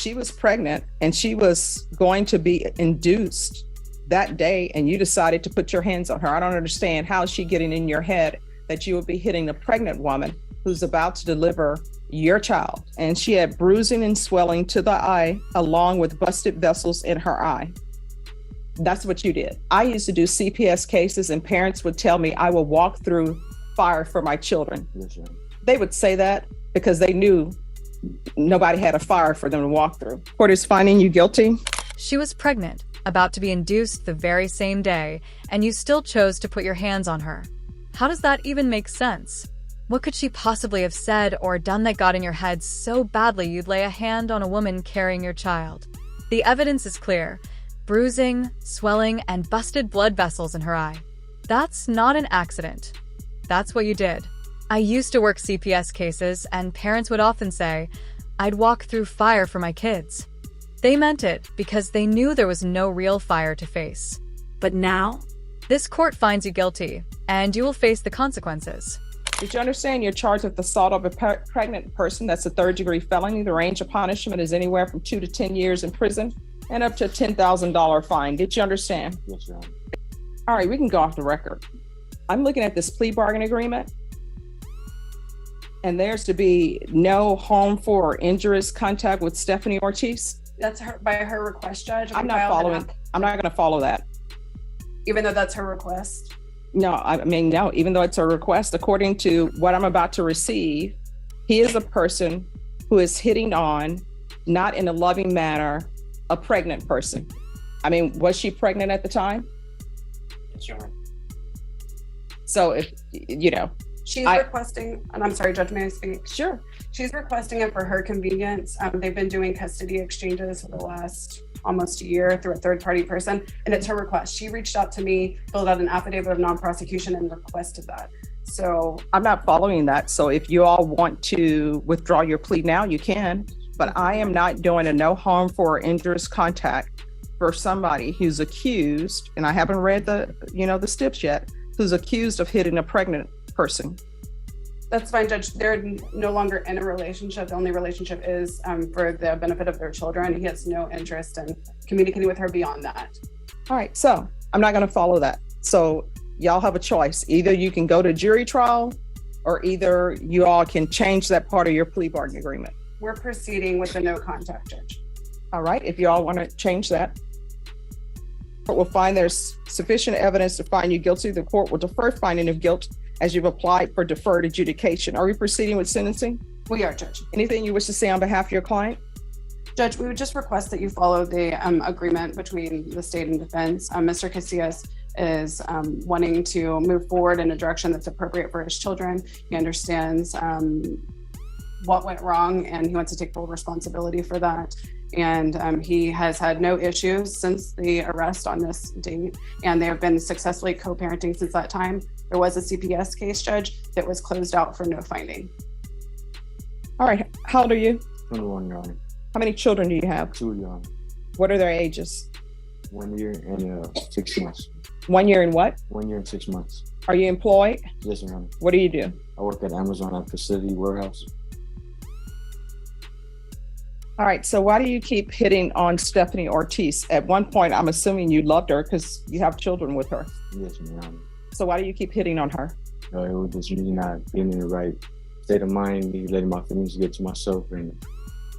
she was pregnant and she was going to be induced that day, and you decided to put your hands on her. I don't understand how is she getting in your head that you would be hitting a pregnant woman who's about to deliver your child. And she had bruising and swelling to the eye, along with busted vessels in her eye. That's what you did. I used to do CPS cases, and parents would tell me I will walk through fire for my children. Yes, they would say that because they knew nobody had a fire for them to walk through. Court is finding you guilty. She was pregnant, about to be induced the very same day, and you still chose to put your hands on her. How does that even make sense? What could she possibly have said or done that got in your head so badly you'd lay a hand on a woman carrying your child? The evidence is clear. Bruising, swelling, and busted blood vessels in her eye. That's not an accident. That's what you did. I used to work CPS cases, and parents would often say, "I'd walk through fire for my kids." They meant it because they knew there was no real fire to face. But now? This court finds you guilty, and you will face the consequences. Did you understand you're charged with assault of a pregnant person? That's a third-degree felony. The range of punishment is anywhere from 2 to 10 years in prison and up to a $10,000 fine. Did you understand? Yes, Your Honor. All right, we can go off the record. I'm looking at this plea bargain agreement, and there's to be no harmful or injurious contact with Stephanie Ortiz. That's her by her request, Judge. I'm not going to follow that. Even though that's her request? No, no, even though it's a request, according to what I'm about to receive, he is a person who is hitting on, not in a loving manner, a pregnant person. I mean, was she pregnant at the time? Sure. So if, She's requesting, and I'm sorry, Judge, may I speak? Sure. She's requesting it for her convenience. They've been doing custody exchanges for the last almost a year through a third-party person, and it's her request. She reached out to me, filled out an affidavit of non-prosecution, and requested that. So I'm not following that. So if you all want to withdraw your plea now, you can, but I am not doing a no harmful or injurious contact for somebody who's accused, and I haven't read the steps yet, who's accused of hitting a pregnant person. That's fine, Judge. They're no longer in a relationship. The only relationship is for the benefit of their children. He has no interest in communicating with her beyond that. All right, so I'm not going to follow that. So y'all have a choice. Either you can go to jury trial, or either you all can change that part of your plea bargain agreement. We're proceeding with the no contact, Judge. All right, if you all want to change that. The court will find there's sufficient evidence to find you guilty. The court will defer finding of guilt as you've applied for deferred adjudication. Are we proceeding with sentencing? We are, Judge. Anything you wish to say on behalf of your client? Judge, we would just request that you follow the agreement between the state and defense. Mr. Casillas is wanting to move forward in a direction that's appropriate for his children. He understands what went wrong, and he wants to take full responsibility for that. And he has had no issues since the arrest on this date, and they have been successfully co-parenting since that time. There was a CPS case, Judge, that was closed out for no finding. All right, how old are you? 21, Your Honor. How many children do you have? 2, Your Honor. What are their ages? 1 year and 6 months. 1 year and what? 1 year and 6 months. Are you employed? Yes, Your Honor. What do you do? I work at Amazon at facility warehouse. All right, so why do you keep hitting on Stephanie Ortiz? At one point, I'm assuming you loved her because you have children with her. Yes, Your Honor. So why do you keep hitting on her? It was just really not being in the right state of mind, me letting my feelings get to myself and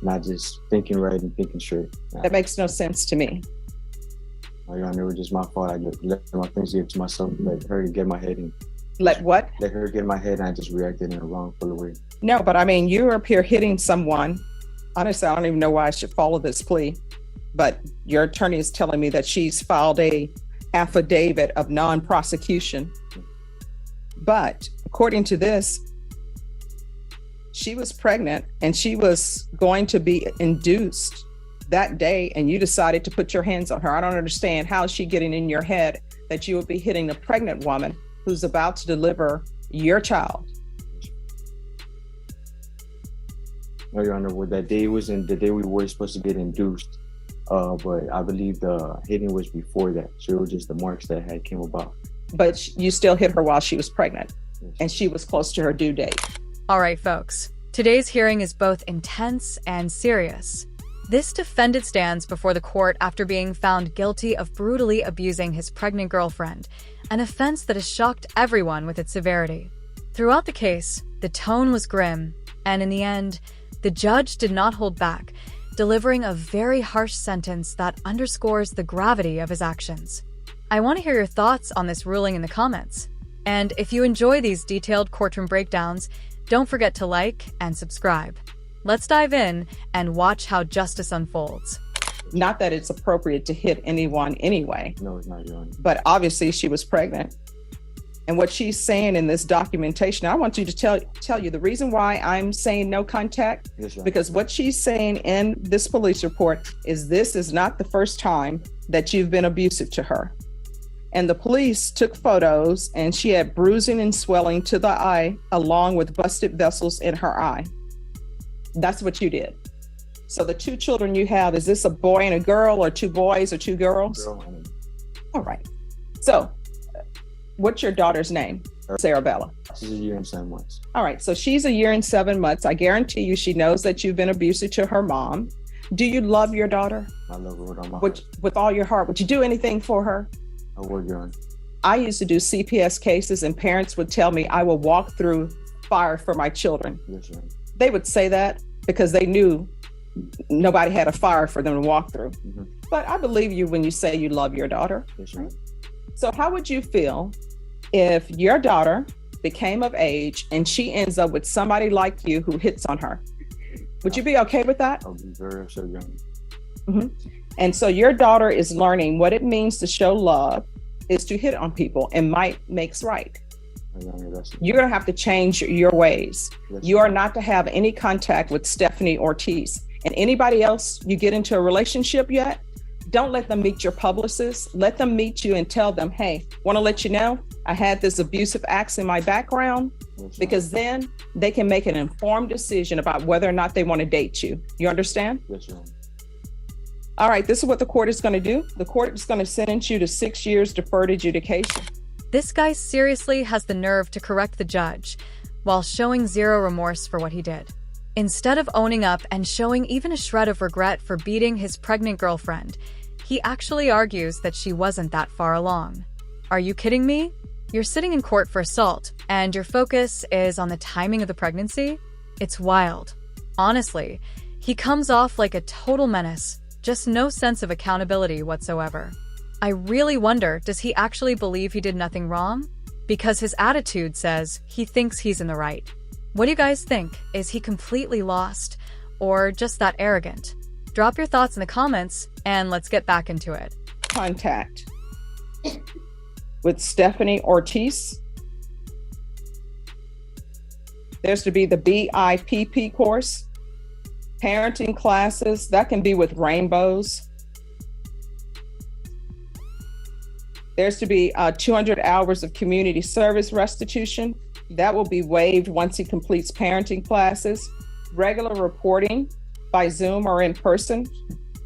not just thinking right and thinking straight. That makes no sense to me. Your Honor, it was just my fault. I just let my feelings get to myself and let her get my head in. Let what? Let her get my head and I just reacted in a wrongful way. No, but I mean, you're up here hitting someone. Honestly, I don't even know why I should follow this plea, but your attorney is telling me that she's filed a affidavit of non-prosecution. But according to this, she was pregnant and she was going to be induced that day, and you decided to put your hands on her. I don't understand how is she getting in your head that you would be hitting a pregnant woman who's about to deliver your child. No, Your Honor, well, that day wasn't the day we were supposed to get induced, but I believe the hitting was before that, so it was just the marks that had came about. But you still hit her while she was pregnant, Yes. and she was close to her due date. All right, folks. Today's hearing is both intense and serious. This defendant stands before the court after being found guilty of brutally abusing his pregnant girlfriend, an offense that has shocked everyone with its severity. Throughout the case, the tone was grim, and in the end, the judge did not hold back, delivering a very harsh sentence that underscores the gravity of his actions. I want to hear your thoughts on this ruling in the comments. And if you enjoy these detailed courtroom breakdowns, don't forget to like and subscribe. Let's dive in and watch how justice unfolds. Not that it's appropriate to hit anyone anyway, No, it's not, Your Honor. but obviously she was pregnant. And what she's saying in this documentation, I want you to tell you the reason why I'm saying no contact, Yes, Your Honor. because what she's saying in this police report is this is not the first time that you've been abusive to her. And the police took photos and she had bruising and swelling to the eye along with busted vessels in her eye. That's what you did. So the two children you have, is this a boy and a girl, or two boys or two girls? Girl, and All right. So what's your daughter's name? Sarabella. she's a year and 7 months. All right. So she's a year and 7 months. I guarantee you she knows that you've been abusive to her mom. Do you love your daughter I love her with all my heart. with all your heart? Would you do anything for her? I would, Your Honor. I used to do CPS cases and parents would tell me I will walk through fire for my children. Yes, Your Honor. They would say that because they knew nobody had a fire for them to walk through. Mhm. But I believe you when you say you love your daughter. Yes, Your Honor. So how would you feel if your daughter became of age and she ends up with somebody like you who hits on her? Would you be okay with that? I'll be very upset, Your Honor. And so your daughter is learning what it means to show love is to hit on people, and might makes right. Your Honor, that's You're going to have to change your ways. yes, You are not to have any contact with Stephanie Ortiz. And anybody else you get into a relationship yet, don't let them meet your publicist. Let them meet you and tell them, hey, want to let you know I had this abusive acts in my background, Yes, Your Honor. because then they can make an informed decision about whether or not they want to date you. You understand? Yes, Your Honor. All right, this is what the court is going to do. The court is going to sentence you to 6 years deferred adjudication. This guy seriously has the nerve to correct the judge while showing zero remorse for what he did. Instead of owning up and showing even a shred of regret for beating his pregnant girlfriend, he actually argues that she wasn't that far along. Are you kidding me? You're sitting in court for assault, and your focus is on the timing of the pregnancy? It's wild. Honestly, he comes off like a total menace, just no sense of accountability whatsoever. I really wonder, does he actually believe he did nothing wrong? Because his attitude says he thinks he's in the right. What do you guys think? Is he completely lost, or just that arrogant? Drop your thoughts in the comments, and let's get back into it. Contact with Stephanie Ortiz. There's to be the BIPP course, parenting classes. That can be with rainbows. There's to be 200 hours of community service restitution. That will be waived once he completes parenting classes. Regular reporting by Zoom or in person.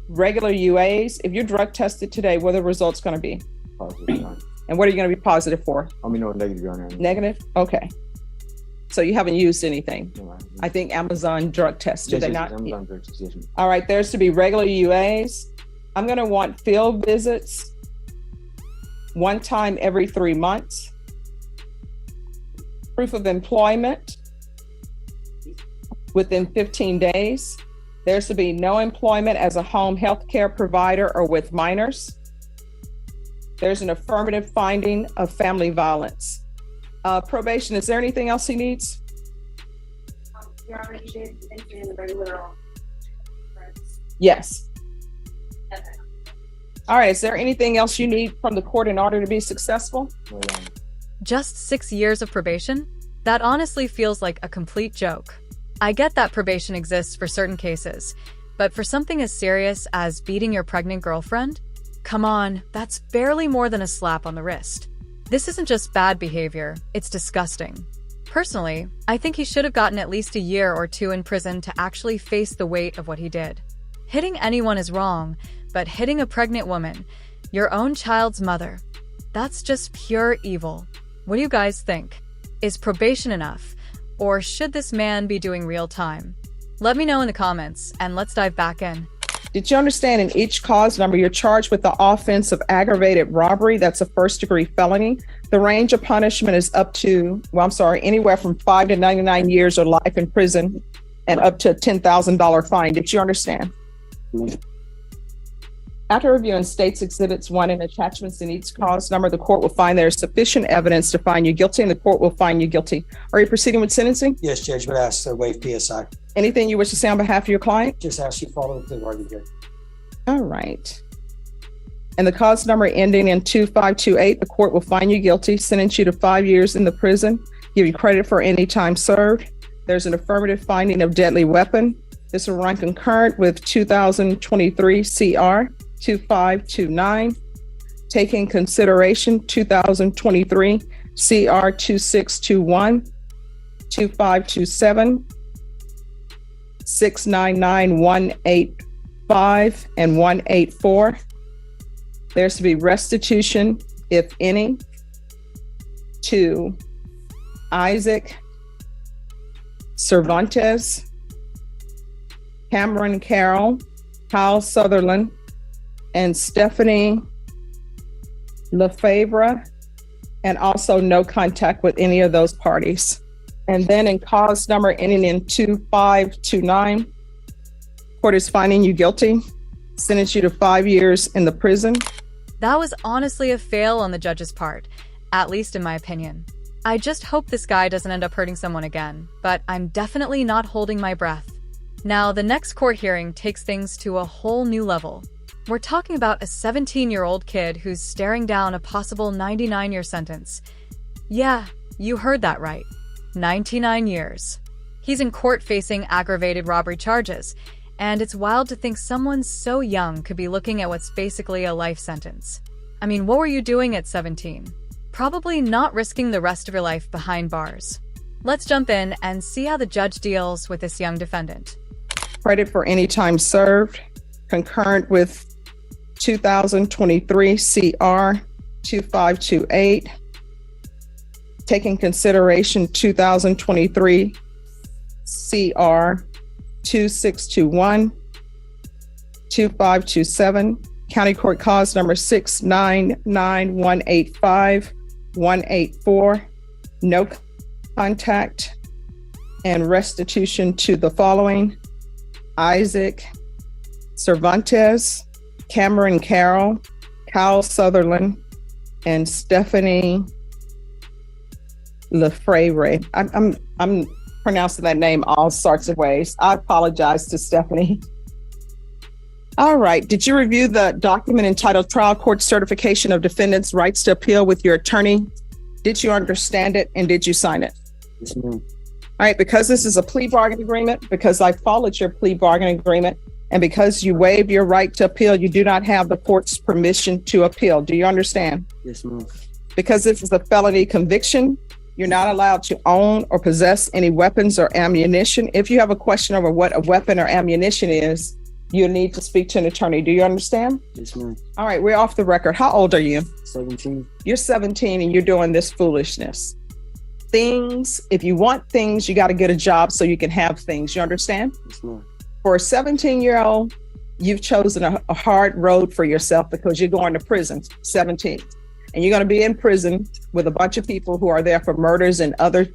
Regular UAs. If you're drug tested today, what are the results going to be? Positive, Your Honor. And what are you going to be positive for? No, negative, Your Honor. Negative? Okay. So you haven't used anything. No, I think Amazon drug tests, do yes, they yes, not? yes, Amazon drugs, yes, ma'am. All right, there's to be regular UAs. I'm going to want field visits one time every 3 months. Proof of employment within 15 days. There's to be no employment as a home health care provider or with minors. There's an affirmative finding of family violence. Probation, is there anything else he needs? Your Honor, you did mention the regular. Yes. All right, is there anything else you need from the court in order to be successful? No, Your Honor. Just 6 years of probation? That honestly feels like a complete joke. I get that probation exists for certain cases, but for something as serious as beating your pregnant girlfriend? Come on, that's barely more than a slap on the wrist. This isn't just bad behavior, it's disgusting. Personally, I think he should have gotten at least a year or 2 in prison to actually face the weight of what he did. Hitting anyone is wrong, but hitting a pregnant woman, your own child's mother, that's just pure evil. What do you guys think? Is probation enough? Or should this man be doing real time? Let me know in the comments, and let's dive back in. Did you understand in each cause number, you're charged with the offense of aggravated robbery? That's a first-degree felony. The range of punishment is anywhere from 5 to 99 years or life in prison and up to a $10,000 fine. Did you understand? After reviewing State's Exhibits 1 and attachments in each cause number, the court will find there is sufficient evidence to find you guilty, and the court will find you guilty. Are you proceeding with sentencing? Yes, Judge, but ask to waive PSI. Anything you wish to say on behalf of your client? Just ask you to follow the plea bargain here. All right. And the cause number ending in 2528, the court will find you guilty, sentence you to 5 years in the prison, give you credit for any time served. There's an affirmative finding of deadly weapon. This will run concurrent with 2023 CR 2529. Taking consideration 2023 CR 2621, 2527, 699, 185, and 184. There's to be restitution, if any, to Isaac Cervantes, Cameron Carroll, Kyle Sutherland, and Stephanie Lefebvre, and also no contact with any of those parties. And then in cause number ending in 2529, court is finding you guilty, sentence you to 5 years in the prison. That was honestly a fail on the judge's part, at least in my opinion. I just hope this guy doesn't end up hurting someone again, but I'm definitely not holding my breath. Now, the next court hearing takes things to a whole new level. We're talking about a 17-year-old kid who's staring down a possible 99-year sentence. Yeah, you heard that right. 99 years. He's in court facing aggravated robbery charges, and it's wild to think someone so young could be looking at what's basically a life sentence. I mean, what were you doing at 17? Probably not risking the rest of your life behind bars. Let's jump in and see how the judge deals with this young defendant. Credit for any time served, concurrent with 2023 CR 2528. Taking consideration 2023 CR 2621, 2527, County Court Cause number 699-185, 184, no contact, and restitution to the following: Isaac Cervantes, Cameron Carroll, Kyle Sutherland, and Stephanie Lefebvre. I'm pronouncing that name all sorts of ways. I apologize to Stephanie. All right. Did you review the document entitled Trial Court Certification of Defendant's Rights to Appeal with your attorney? Did you understand it, and did you sign it? Yes, ma'am. All right. Because this is a plea bargain agreement, because I followed your plea bargain agreement, and because you waived your right to appeal, you do not have the court's permission to appeal. Do you understand? Yes, ma'am. Because this is a felony conviction, you're not allowed to own or possess any weapons or ammunition. If you have a question over what a weapon or ammunition is, you need to speak to an attorney. Do you understand? Yes, ma'am. All right, we're off the record. How old are you? 17. You're 17 and you're doing this foolishness. If you want things, you got to get a job so you can have things. You understand? Yes, ma'am. For a 17-year-old, you've chosen a hard road for yourself because you're going to prison, 17. And you're going to be in prison with a bunch of people who are there for murders and other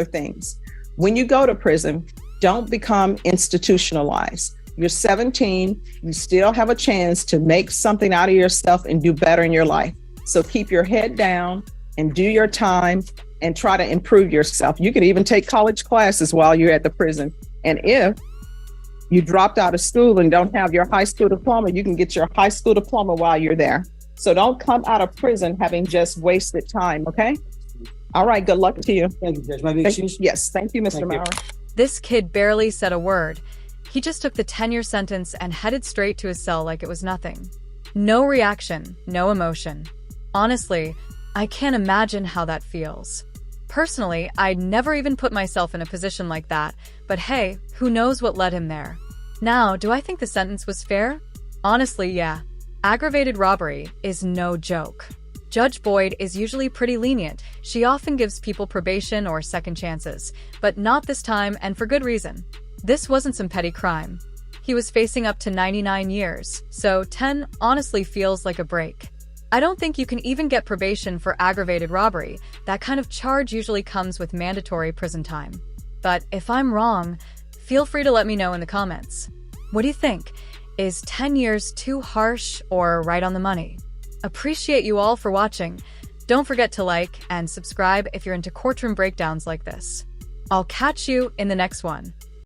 things. When you go to prison, don't become institutionalized. You're 17, you still have a chance to make something out of yourself and do better in your life. So keep your head down and do your time and try to improve yourself. You can even take college classes while you're at the prison. And if you dropped out of school and don't have your high school diploma, you can get your high school diploma while you're there. So don't come out of prison having just wasted time, okay? All right, good luck to you. Thank you, Judge. May I be excused? Yes, thank you, Mr. Thank you. Maurer. This kid barely said a word. He just took the 10-year sentence and headed straight to his cell like it was nothing. No reaction, no emotion. Honestly, I can't imagine how that feels. Personally, I'd never even put myself in a position like that, but hey, who knows what led him there. Now, do I think the sentence was fair? Honestly, yeah. Aggravated robbery is no joke. Judge Boyd is usually pretty lenient. She often gives people probation or second chances, but not this time, and for good reason. This wasn't some petty crime. he was facing up to 99 years, so 10 honestly feels like a break. I don't think you can even get probation for aggravated robbery. That kind of charge usually comes with mandatory prison time. But if I'm wrong, feel free to let me know in the comments. What do you think? Is 10 years too harsh or right on the money? Appreciate you all for watching. Don't forget to like and subscribe if you're into courtroom breakdowns like this. I'll catch you in the next one.